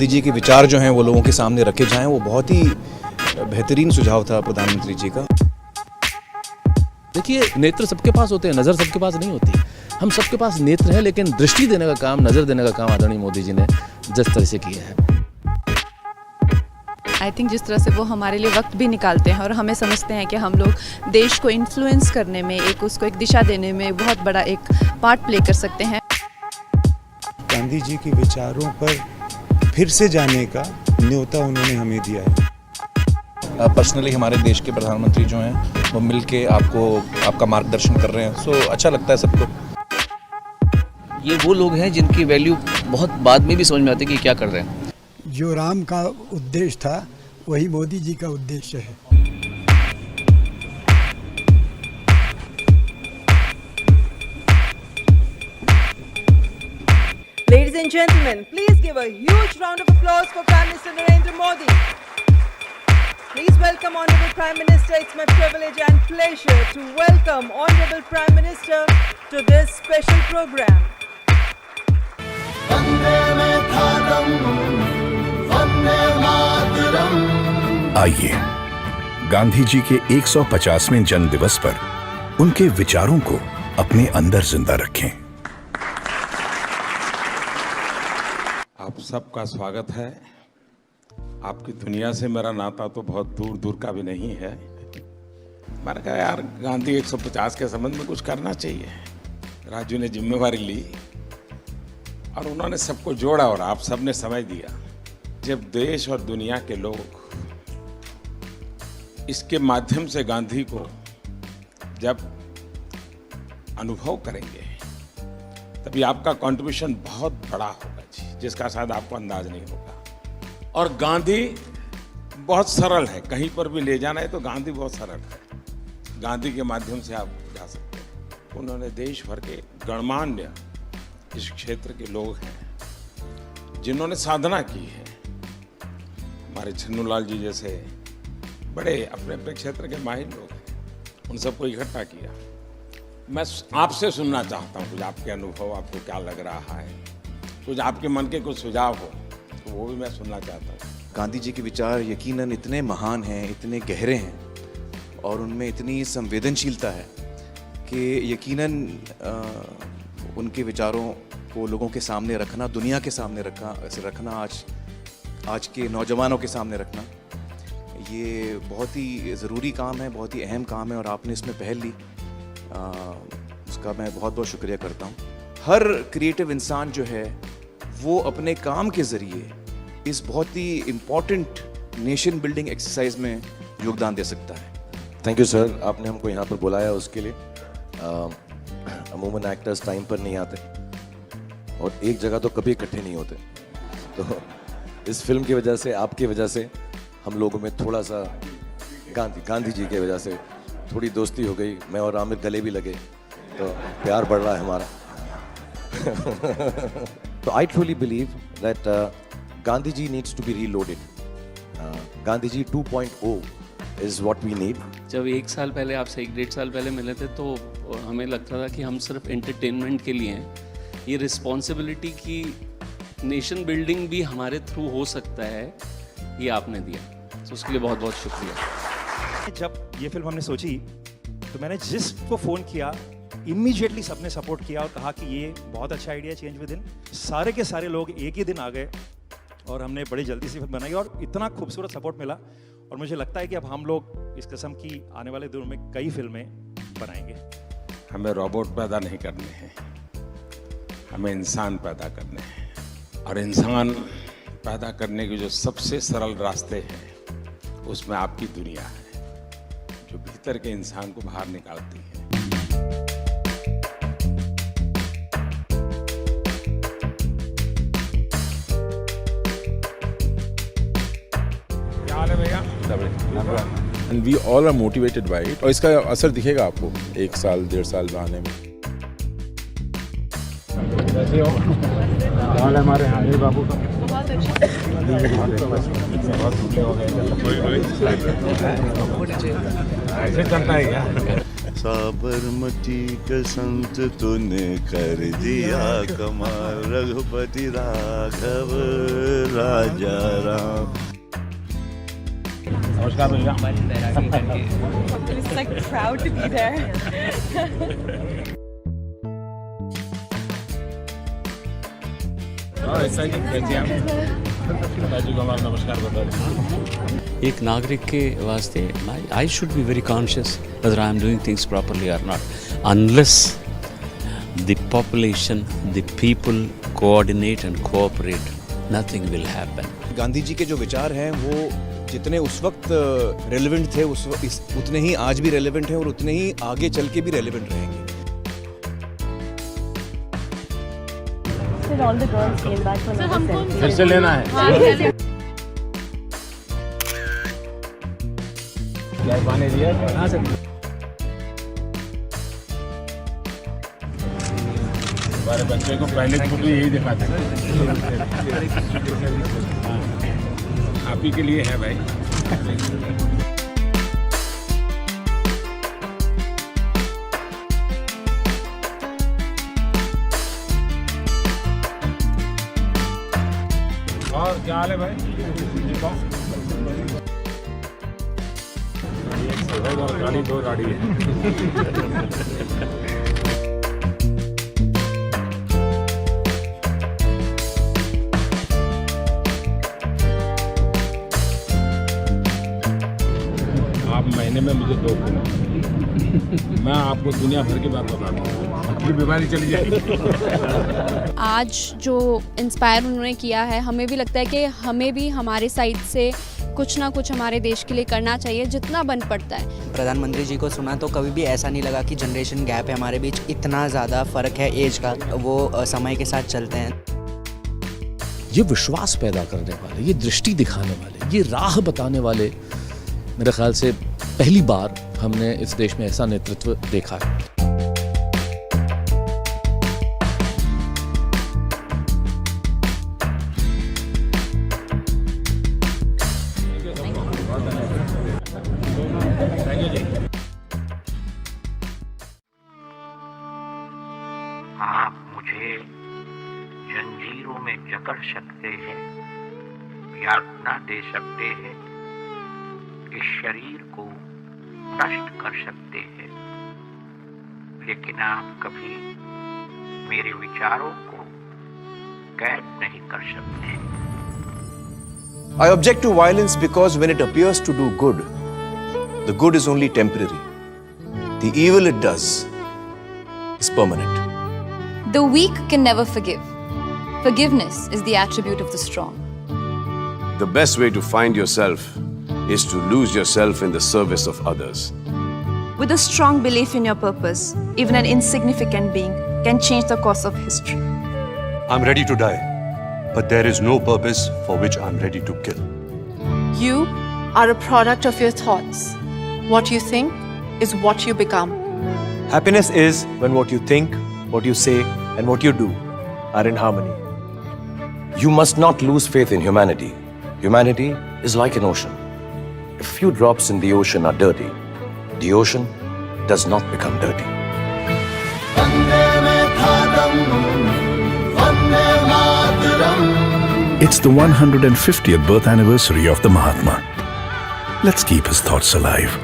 गांधी जी के विचार जो हैं वो लोगों के सामने रखे जाएं, वो बहुत ही बेहतरीन सुझाव था प्रधानमंत्री जी का। देखिए, नेत्र सबके पास होते हैं, नज़र सबके पास नहीं होती। हम सबके पास नेत्र है, लेकिन दृष्टि देने का काम, नज़र देने का काम आदरणीय मोदी जी ने जिस तरह से किया है, आई थिंक जिस तरह से वो हमारे लिए वक्त भी निकालते हैं और हमें समझते हैं कि हम लोग देश को इन्फ्लुएंस करने में, उसको एक दिशा देने में बहुत बड़ा एक पार्ट प्ले कर सकते हैं। गांधी जी के विचारों पर फिर से जाने का न्योता उन्होंने हमें दिया है। पर्सनली हमारे देश के प्रधानमंत्री जो हैं वो मिल के आपका मार्गदर्शन कर रहे हैं, सो अच्छा लगता है सबको। ये वो लोग हैं जिनकी वैल्यू बहुत बाद में भी समझ में आती है कि क्या कर रहे हैं। जो राम का उद्देश्य था वही मोदी जी का उद्देश्य है। Ladies and gentlemen, please give a huge round of applause for Prime Minister Narendra Modi. Please welcome Honorable Prime Minister. It's my privilege and pleasure to welcome Honorable Prime Minister to this special program. आइए गांधी जी के 150वें जन्म दिवस पर उनके विचारों को अपने अंदर जिंदा रखें। आप सबका स्वागत है। आपकी दुनिया से मेरा नाता तो बहुत दूर दूर का भी नहीं है। मैंने कहा यार गांधी 150 के संबंध में कुछ करना चाहिए। राजू ने जिम्मेवारी ली और उन्होंने सबको जोड़ा और आप सबने समय दिया। जब देश और दुनिया के लोग इसके माध्यम से गांधी को जब अनुभव करेंगे तभी आपका कंट्रीब्यूशन बहुत बड़ा होगा जी, जिसका शायद आपको अंदाज नहीं होगा। और गांधी बहुत सरल है, कहीं पर भी ले जाना है तो गांधी बहुत सरल है। गांधी के माध्यम से आप जा सकते हैं। उन्होंने देश भर के गणमान्य इस क्षेत्र के लोग हैं जिन्होंने साधना की है। हमारे छन्नूलाल जी जैसे बड़े अपने अपने क्षेत्र के माहिर लोग हैं, उन सबको इकट्ठा किया। मैं आपसे सुनना चाहता हूँ कुछ आपके अनुभव, आपको क्या लग रहा है, कुछ आपके मन के कुछ सुझाव हो तो वो भी मैं सुनना चाहता हूँ। गांधी जी के विचार यकीनन इतने महान हैं, इतने गहरे हैं और उनमें इतनी संवेदनशीलता है कि यकीनन उनके विचारों को लोगों के सामने रखना, दुनिया के सामने रखना, आज के नौजवानों के सामने रखना, ये बहुत ही ज़रूरी काम है, बहुत ही अहम काम है और आपने इसमें पहल ली, उसका मैं बहुत बहुत शुक्रिया करता हूँ। हर क्रिएटिव इंसान जो है वो अपने काम के ज़रिए इस बहुत ही इम्पॉर्टेंट नेशन बिल्डिंग एक्सरसाइज में योगदान दे सकता है। थैंक यू सर, आपने हमको यहाँ पर बुलाया उसके लिए। अमूमन एक्टर्स टाइम पर नहीं आते और एक जगह तो कभी इकट्ठे नहीं होते, तो इस फिल्म की वजह से, आपकी वजह से हम लोगों में थोड़ा सा गांधी जी की वजह से थोड़ी दोस्ती हो गई। मैं और आमिर गले भी लगे तो प्यार बढ़ रहा है हमारा। तो I truly believe that Gandhi ji needs to be reloaded. Gandhi ji 2.0 is what we need. जब 1 साल पहले आपसे 1-1.5 साल पहले मिले थे तो हमें लगता था कि हम सिर्फ एंटरटेनमेंट के लिए हैं। ये रिस्पॉन्सिबिलिटी की नेशन बिल्डिंग भी हमारे थ्रू हो सकता है, ये आपने दिया, तो उसके लिए बहुत बहुत शुक्रिया। जब ये फिल्म हमने सोची तो मैंने जिसको फ़ोन किया इमीडिएटली सबने सपोर्ट किया और कहा कि ये बहुत अच्छा आइडिया, चेंज विद इन। सारे के सारे लोग एक ही दिन आ गए और हमने बड़ी जल्दी से फिल्म बनाई और इतना खूबसूरत सपोर्ट मिला। और मुझे लगता है कि अब हम लोग इस किस्म की आने वाले दिनों में कई फिल्में बनाएंगे। हमें रोबोट पैदा नहीं करने हैं, हमें इंसान पैदा करने हैं। और इंसान पैदा करने के जो सबसे सरल रास्ते हैं उसमें आपकी दुनिया है, जो भीतर के इंसान को बाहर निकालती है। क्या हाल है भैया? And we all are motivated by it. और इसका असर दिखेगा आपको 1 साल 1.5 साल में आने में। कैसे हो? हाल हमारे हाजिर बाबू का बहुत अच्छा। ऐसे चलता है क्या? साबरमती का संत तूने कर दिया कमाल, रघुपति राघव राजा राम। नमस्कार भैया। It's like proud to be there. नमस्कार बता। एक नागरिक के वास्ते I should be very conscious whether I am doing things properly or not. Unless the population, the people coordinate and cooperate, nothing will happen. Gandhi ji के जो विचार हैं वो जितने उस वक्त रेलेवेंट थे उतने ही आज भी रेलेवेंट हैं और उतने ही आगे चल के भी रेलेवेंट रहेंगे। फिर से लेना है। क्या पानी दिया? हाँ सर। हमारे बच्चे को पहले बुक यही दिखाते हैं। आप ही के लिए है भाई। और क्या हाल है भाई? गाड़ी दो गाड़ी है। आप महीने में मुझे 2 मैं आपको दुनिया भर की बात बता दूँ, अपनी बीमारी चली जाएगी। आज जो इंस्पायर उन्होंने किया है, हमें भी लगता है कि हमें भी हमारे साइड से कुछ ना कुछ हमारे देश के लिए करना चाहिए जितना बन पड़ता है। प्रधानमंत्री जी को सुना तो कभी भी ऐसा नहीं लगा कि जनरेशन गैप है हमारे बीच, इतना ज़्यादा फ़र्क है एज का, वो समय के साथ चलते हैं। ये विश्वास पैदा करने वाले, ये दृष्टि दिखाने वाले, ये राह बताने वाले, मेरे ख्याल से पहली बार हमने इस देश में ऐसा नेतृत्व देखा है। आप मुझे जंजीरों में जकड़ सकते हैं, यातना दे सकते हैं, इस शरीर को नष्ट कर सकते हैं, लेकिन आप कभी मेरे विचारों को कैद नहीं कर सकते। I object to violence because when it appears to do good, the good is only temporary. The evil it does is permanent. The weak can never forgive. Forgiveness is the attribute of the strong. The best way to find yourself is to lose yourself in the service of others. With a strong belief in your purpose, even an insignificant being can change the course of history. I'm ready to die, but there is no purpose for which I'm ready to kill. You are a product of your thoughts. What you think is what you become. Happiness is when what you think, what you say, and what you do are in harmony. You must not lose faith in humanity. Humanity is like an ocean. If few drops in the ocean are dirty, the ocean does not become dirty. It's the 150th birth anniversary of the Mahatma. Let's keep his thoughts alive.